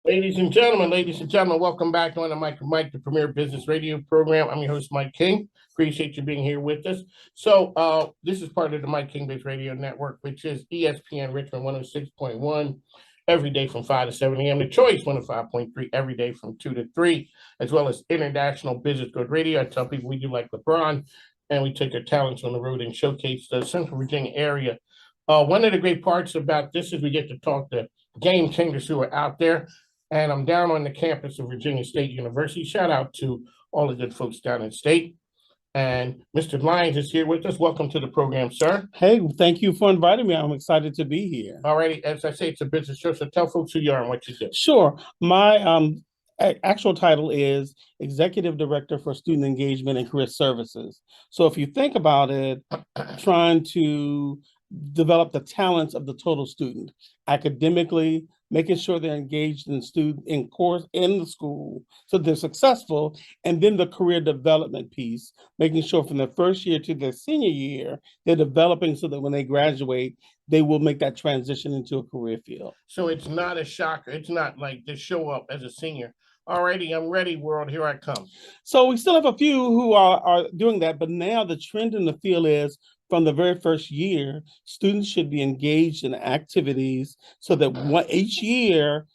Ladies and gentlemen, welcome back on the Mike, the premier business radio program. I'm your host, Mike King. Appreciate you being here with us. This is part of the Mike King Based Radio Network, which is ESPN Richmond 106.1 every day from 5 to 7 a.m. The Choice 105.3 every day from 2 to 3, as well as International Business Good Radio. I tell people we do like LeBron, and we take our talents on the road and showcase the Central Virginia area. One of the great parts about this is we get to talk to game changers who are out there. And I'm down on the campus of Virginia State University. Shout out to all the good folks down in state. And Mr. Lyons is here with us. Welcome to the program, sir. Hey, thank you for inviting me. I'm excited to be here. Alrighty, as I say, it's a business show, so tell folks who you are and what you do. Sure. My actual title is Executive Director for Student Engagement and Career Services. So if you think about it, trying to develop the talents of the total student academically, making sure they're engaged in the school so they're successful, and then the career development piece, making sure from their first year to their senior year they're developing so that when they graduate they will make that transition into a career field. So it's not a shocker. It's not like just show up as a senior. Alrighty, I'm ready, world. Here I come. So we still have a few who are doing that, but now the trend in the field is from the very first year, students should be engaged in activities so that each year,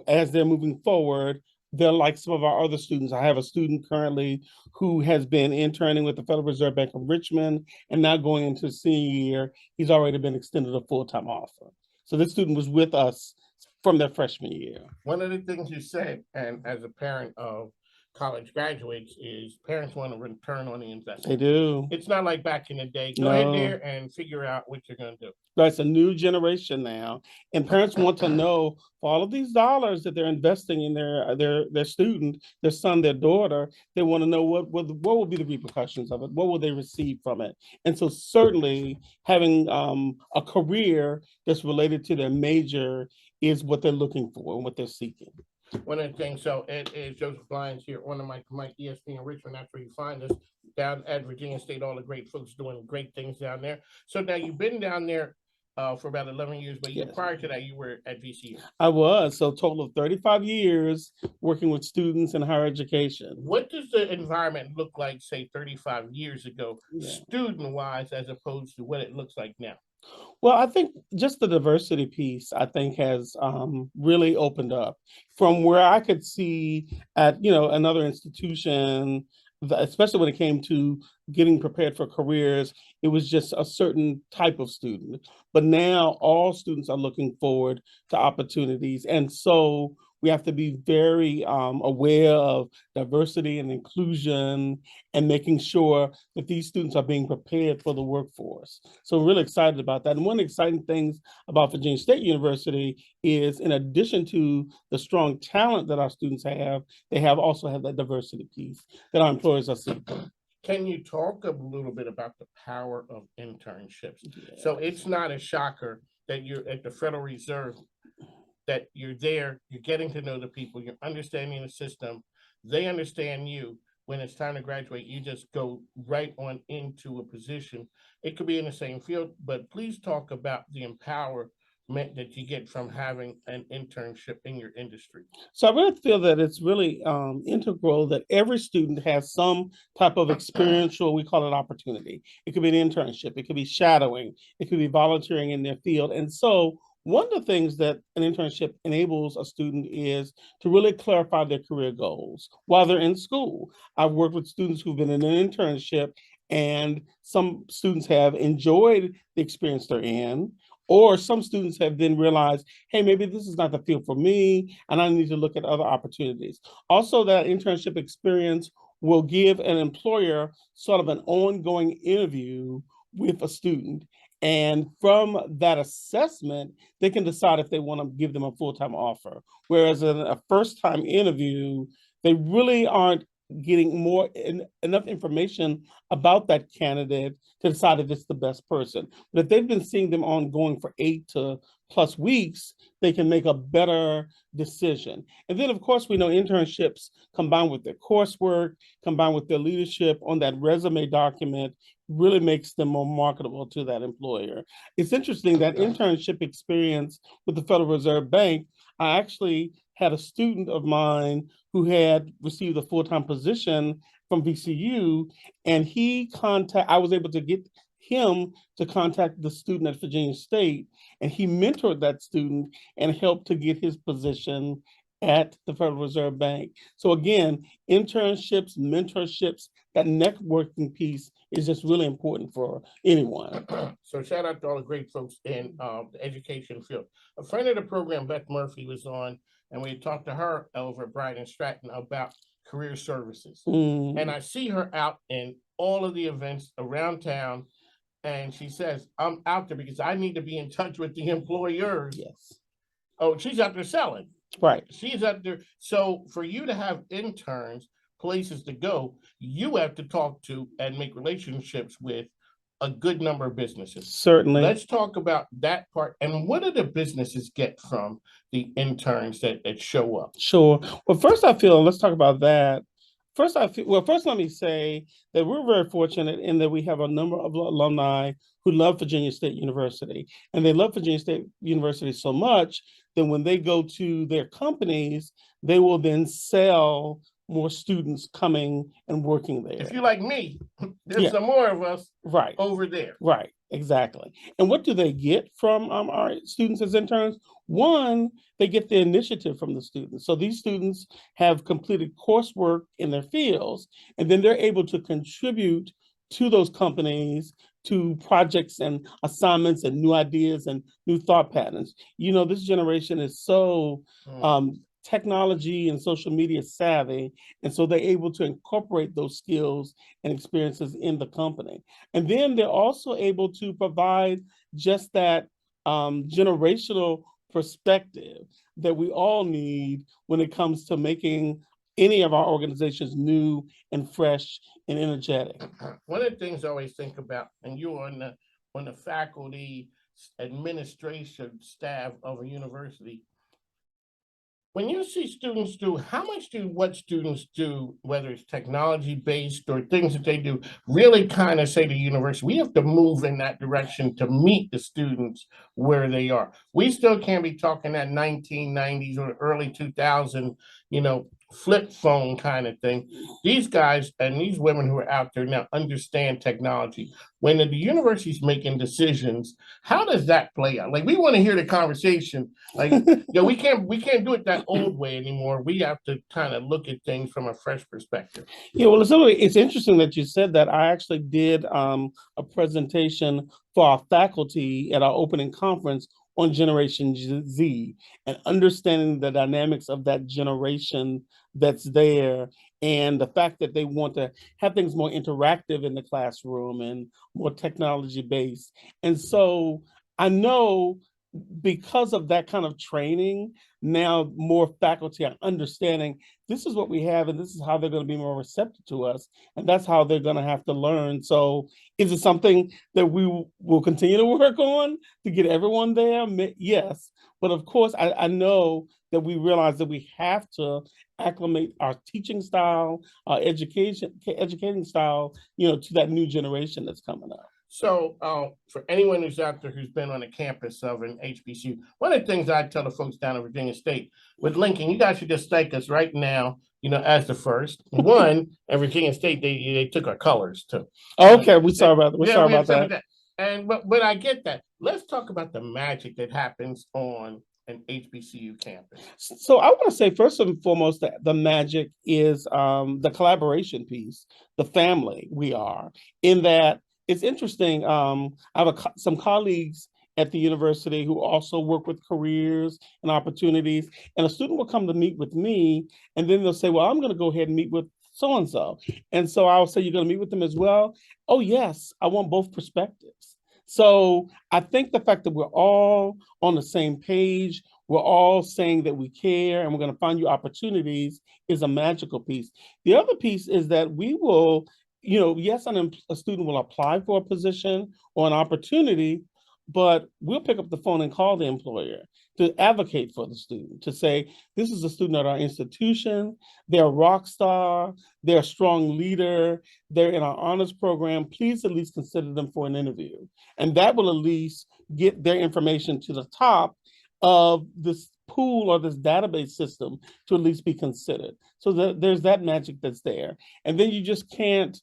as they're moving forward, they're like some of our other students. I have a student currently who has been interning with the Federal Reserve Bank of Richmond and now going into senior year. He's already been extended a full-time offer. So this student was with us from their freshman year. One of the things you said, and as a parent of college graduates, is parents want to return on the investment. They do. It's not like back in the day. Go ahead there and figure out what you're going to do. That's a new generation now, and parents want to know for all of these dollars that they're investing in their student, their son, their daughter. They want to know what will be the repercussions of it. What will they receive from it? And so certainly having a career that's related to their major is what they're looking for and what they're seeking. One of the things, so it is Joseph Lyons here on the Mike ESPN Richmond. That's where you find us down at Virginia State. All the great folks doing great things down there. So now you've been down there for about 11 years, but yes, prior to that, you were at VSU. I was. So total of 35 years working with students in higher education. What does the environment look like, say, 35 years ago, student-wise, as opposed to what it looks like now? Well, I think just the diversity piece, I think, has really opened up from where I could see at, another institution, especially when it came to getting prepared for careers, it was just a certain type of student. But now all students are looking forward to opportunities. And so we have to be very aware of diversity and inclusion and making sure that these students are being prepared for the workforce. So we're really excited about that. And one of the exciting things about Virginia State University is, in addition to the strong talent that our students have, they also have that diversity piece that our employers are seeking. Can you talk a little bit about the power of internships? Yeah. So it's not a shocker that you're at the Federal Reserve, that you're there, you're getting to know the people, you're understanding the system, they understand you. When it's time to graduate, you just go right on into a position. It could be in the same field, but please talk about the empowerment that you get from having an internship in your industry. So I really feel that it's really integral that every student has some type of experiential, we call it opportunity. It could be an internship, it could be shadowing, it could be volunteering in their field. And so one of the things that an internship enables a student is to really clarify their career goals while they're in school. I've worked with students who've been in an internship, and some students have enjoyed the experience they're in, or some students have then realized, hey, maybe this is not the field for me, and I need to look at other opportunities. Also, that internship experience will give an employer sort of an ongoing interview with a student. And from that assessment, they can decide if they want to give them a full-time offer. Whereas in a first-time interview, they really aren't getting enough information about that candidate to decide if it's the best person. But if they've been seeing them ongoing for 8+ weeks, they can make a better decision. And then, of course, we know internships combined with their coursework, combined with their leadership on that resume document, really makes them more marketable to that employer. It's interesting that internship experience with the Federal Reserve Bank, I actually had a student of mine who had received a full-time position from VCU, and I was able to get him to contact the student at Virginia State, and he mentored that student and helped to get his position at the Federal Reserve Bank. So again, internships, mentorships, that networking piece is just really important for anyone. So shout out to all the great folks in the education field. A friend of the program, Beth Murphy, was on, and we talked to her over at Bryant and Stratton about career services. And I see her out in all of the events around town, and she says, I'm out there because I need to be in touch with the employers. Yes. Oh, she's out there selling. Right. She's out there. So for you to have interns, places to go, you have to talk to and make relationships with a good number of businesses. Certainly. Let's talk about that part. And what do the businesses get from the interns that show up? Sure. Well, first let's talk about that. First, let me say that we're very fortunate in that we have a number of alumni who love Virginia State University. And they love Virginia State University so much that when they go to their companies, they will then sell more students coming and working there. If you're like me, there's some more of us over there. Right, exactly. And what do they get from our students as interns? One, they get the initiative from the students. So these students have completed coursework in their fields, and then they're able to contribute to those companies, to projects and assignments and new ideas and new thought patterns. This generation is so technology and social media savvy, and so they're able to incorporate those skills and experiences in the company. And then they're also able to provide just that generational perspective that we all need when it comes to making any of our organizations new and fresh and energetic. One of the things I always think about, and you're on the faculty administration staff of a university, when you see students do, how much do what students do, whether it's technology based or things that they do, really kind of say to university, we have to move in that direction to meet the students where they are. We still can't be talking that 1990s or early 2000, flip phone kind of thing. These guys and these women who are out there now understand technology. When the university's making decisions, how does that play out? Like, we want to hear the conversation. Like, we can't do it that old way anymore. We have to kind of look at things from a fresh perspective. Yeah, well, it's interesting that you said that. I actually did a presentation for our faculty at our opening conference on Generation Z and understanding the dynamics of that generation that's there, and the fact that they want to have things more interactive in the classroom and more technology based. And so I know because of that kind of training, now more faculty are understanding this is what we have and this is how they're going to be more receptive to us, and that's how they're going to have to learn. So is it something that we will continue to work on to get everyone there? Yes, but of course I know that we realize that we have to acclimate our teaching style, our educating style, to that new generation that's coming up. So for anyone who's out there who's been on the campus of an HBCU, one of the things I tell the folks down at Virginia State with Lincoln, you guys should just thank us right now, as the first one. At Virginia State, they took our colors too. Okay, we're sorry about that. And but I get that. Let's talk about the magic that happens on an HBCU campus. So I want to say first and foremost that the magic is the collaboration piece, the family we are, in that it's interesting. I have some colleagues at the university who also work with careers and opportunities, and a student will come to meet with me, and then they'll say, well, I'm going to go ahead and meet with so-and-so. And so I'll say, you're going to meet with them as well? Oh, yes, I want both perspectives. So I think the fact that we're all on the same page, we're all saying that we care and we're going to find you opportunities is a magical piece. The other piece is that we will, yes, a student will apply for a position or an opportunity, but we'll pick up the phone and call the employer to advocate for the student, to say, this is a student at our institution, they're a rock star, they're a strong leader, they're in our honors program, please at least consider them for an interview. And that will at least get their information to the top of this pool or this database system to at least be considered. So there's that magic that's there. And then you just can't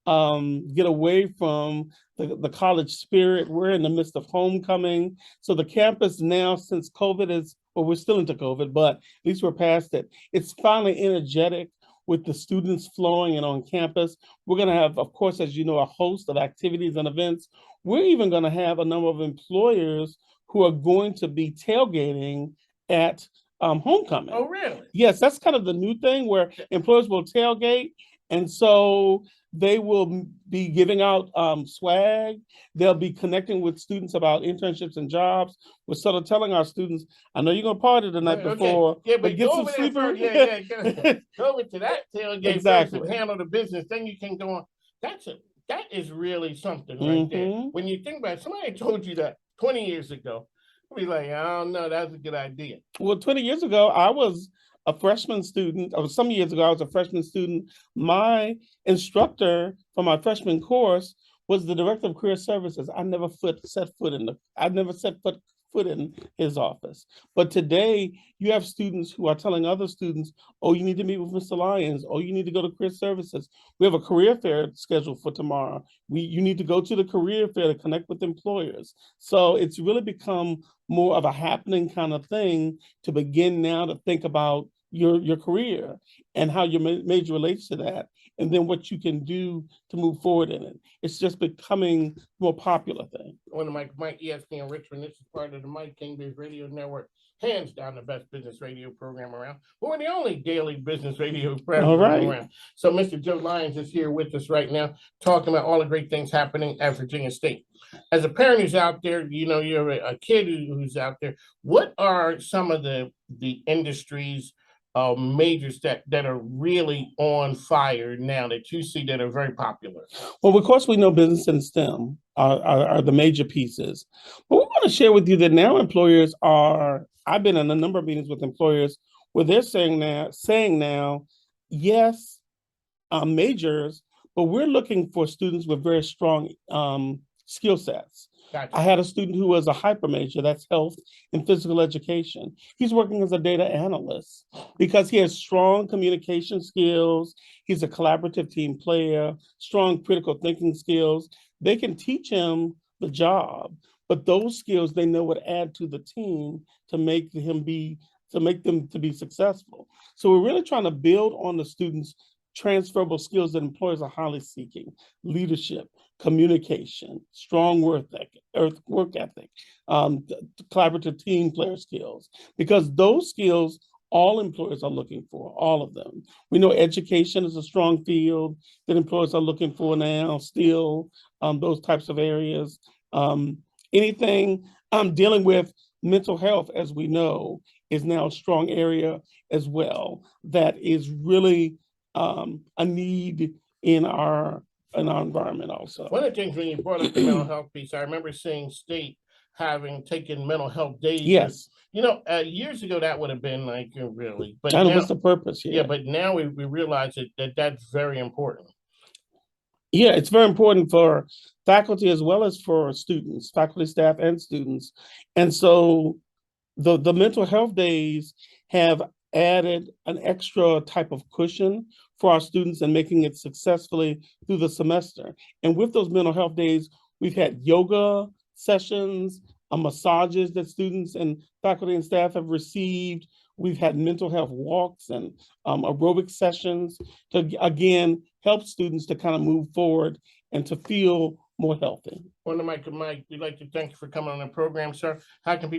get away from the college spirit. We're in the midst of homecoming. So the campus now, since COVID is, well, we're still into COVID, but at least we're past it. It's finally energetic with the students flowing and on campus. We're going to have, of course, as you know, a host of activities and events. We're even going to have a number of employers who are going to be tailgating at homecoming. Oh, really? Yes, that's kind of the new thing where employers will tailgate. And so they will be giving out swag. They'll be connecting with students about internships and jobs. We're sort of telling our students, I know you're going to party the night before, yeah, but get some sleep. Go over to that tailgate Exactly. first and handle the business. Then you can go on. That is really something right there. When you think about it, somebody told you that 20 years ago, I'd be like, I don't know, that's a good idea. Well, 20 years ago, I was a freshman student, or some years ago, I was a freshman student. My instructor for my freshman course was the director of career services. I never set foot in his office. But today, you have students who are telling other students, oh, you need to meet with Mr. Lyons. Oh, you need to go to career services. We have a career fair scheduled for tomorrow. You need to go to the career fair to connect with employers. So it's really become more of a happening kind of thing to begin now to think about your career and how your major relates to that, and then what you can do to move forward in it. It's just becoming more popular thing. On the Mike ESPN Richmond, this is part of the Mike King Biz Radio Network. Hands down the best business radio program around. We're the only daily business radio program around. So Mr. Joe Lyons is here with us right now, talking about all the great things happening at Virginia State. As a parent who's out there, you know, you're a kid who's out there. What are some of the industries, majors that are really on fire now that you see that are very popular? Well, of course, we know business and STEM are the major pieces. But we want to share with you that now employers are, I've been in a number of meetings with employers where they're saying now, yes, majors, but we're looking for students with very strong skill sets. Gotcha. I had a student who was a hyper major, that's health and physical education. He's working as a data analyst because he has strong communication skills. He's a collaborative team player, strong critical thinking skills. They can teach him the job, but those skills they know would add to the team to make them to be successful. So we're really trying to build on the students' transferable skills that employers are highly seeking: leadership, communication, strong work ethic, collaborative team player skills, because those skills all employers are looking for, all of them. We know education is a strong field that employers are looking for now, still, those types of areas. Anything dealing with mental health, as we know, is now a strong area as well. That is really a need in our environment also. One of the things when you brought up the mental health piece, I remember seeing State having taken mental health days. Yes. You know, years ago that would have been like, really. But now, what's the purpose? Yeah, but now we realize that's very important. Yeah, it's very important for faculty as well as for students, faculty, staff, and students. And so the mental health days have added an extra type of cushion for our students and making it successfully through the semester. And with those mental health days, we've had yoga sessions, massages that students and faculty and staff have received. We've had mental health walks and aerobic sessions to, again, help students to kind of move forward and to feel more healthy. Well, Mike, we'd like to thank you for coming on the program, sir. How can people